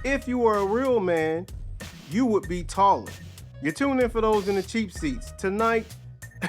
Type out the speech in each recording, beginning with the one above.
If you were a real man, you would be taller. You're tuned in for those in the cheap seats. Tonight,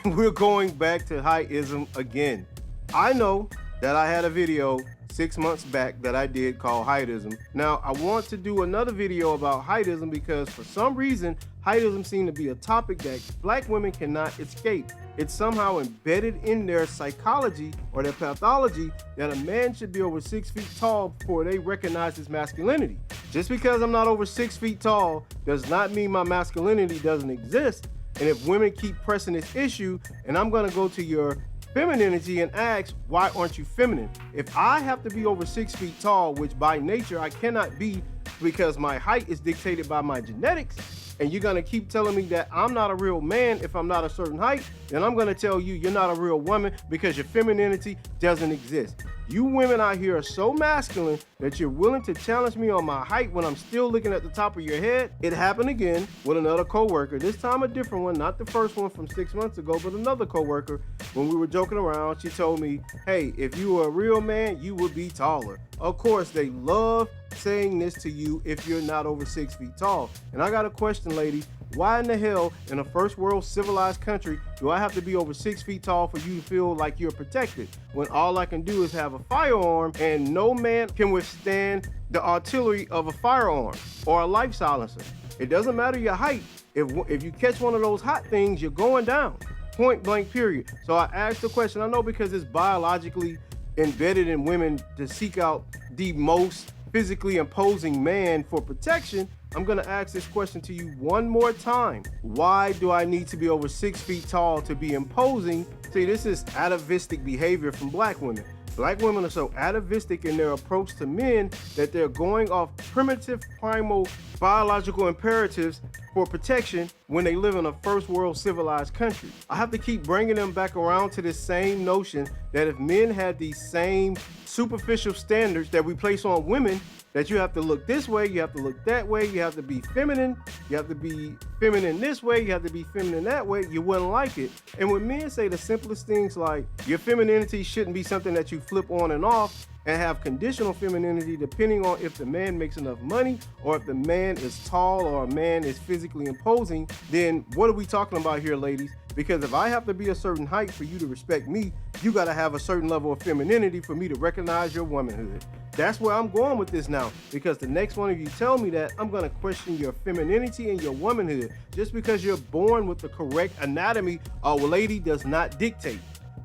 we're going back to heightism again. I know that I had a video 6 months back that I did called heightism. Now, I want to do another video about heightism because for some reason, heightism seems to be a topic that black women cannot escape. It's somehow embedded in their psychology or their pathology that a man should be over 6 feet tall before they recognize his masculinity. Just because I'm not over 6 feet tall does not mean my masculinity doesn't exist. And if women keep pressing this issue, and I'm gonna go to your femininity and ask, why aren't you feminine? If I have to be over 6 feet tall, which by nature I cannot be because my height is dictated by my genetics, and you're gonna keep telling me that I'm not a real man if I'm not a certain height, then I'm gonna tell you you're not a real woman because your femininity doesn't exist. You women out here are so masculine that you're willing to challenge me on my height when I'm still looking at the top of your head. It happened again with another coworker, this time a different one, not the first one from 6 months ago, but another coworker. When we were joking around, she told me, hey, if you were a real man, you would be taller. Of course, they love saying this to you if you're not over 6 feet tall. And I got a question, lady. Why in the hell, in a first world civilized country, do I have to be over 6 feet tall for you to feel like you're protected when all I can do is have a firearm and no man can withstand the artillery of a firearm or a life silencer? It doesn't matter your height. If you catch one of those hot things, you're going down. Point blank, period. So I asked the question. I know because it's biologically embedded in women to seek out the most physically imposing man for protection. I'm gonna ask this question to you one more time. Why do I need to be over 6 feet tall to be imposing? See, this is atavistic behavior from black women. Black women are so atavistic in their approach to men that they're going off primitive, primal, biological imperatives for protection when they live in a first world civilized country. I have to keep bringing them back around to this same notion that if men had these same superficial standards that we place on women, that you have to look this way, you have to look that way, you have to be feminine, you have to be feminine this way, you have to be feminine that way, you wouldn't like it. And when men say the simplest things like your femininity shouldn't be something that you flip on and off, and have conditional femininity depending on if the man makes enough money or if the man is tall or a man is physically imposing, then what are we talking about here, ladies? Because if I have to be a certain height for you to respect me, you gotta have a certain level of femininity for me to recognize your womanhood. That's where I'm going with this now, because the next one of you tell me that, I'm gonna question your femininity and your womanhood. Just because you're born with the correct anatomy, a lady does not dictate.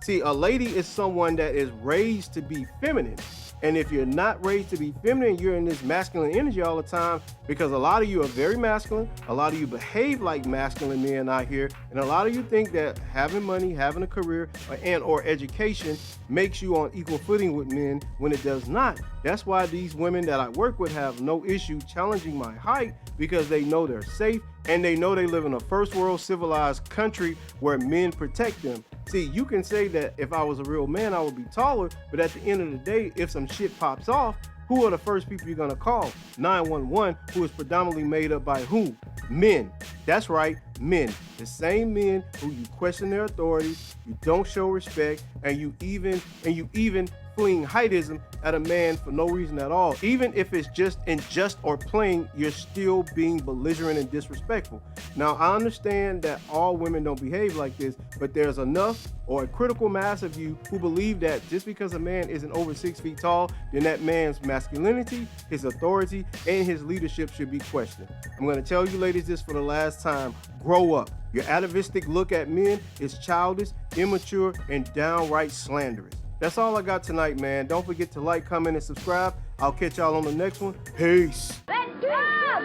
See, a lady is someone that is raised to be feminine. And if you're not raised to be feminine, you're in this masculine energy all the time, because a lot of you are very masculine. A lot of you behave like masculine men out here. And a lot of you think that having money, having a career, or education makes you on equal footing with men when it does not. That's why these women that I work with have no issue challenging my height, because they know they're safe and they know they live in a first world civilized country where men protect them. See, you can say that if I was a real man, I would be taller, but at the end of the day, if some shit pops off, who are the first people you're gonna call? 911, who is predominantly made up by who? Men. That's right, men. The same men who you question their authority, you don't show respect, and you even fleeing heightism at a man for no reason at all. Even if it's just unjust or plain, you're still being belligerent and disrespectful. Now, I understand that all women don't behave like this, but there's enough or a critical mass of you who believe that just because a man isn't over 6 feet tall, then that man's masculinity, his authority, and his leadership should be questioned. I'm gonna tell you ladies this for the last time, grow up. Your atavistic look at men is childish, immature, and downright slanderous. That's all I got tonight, man. Don't forget to like, comment, and subscribe. I'll catch y'all on the next one. Peace. Let's go!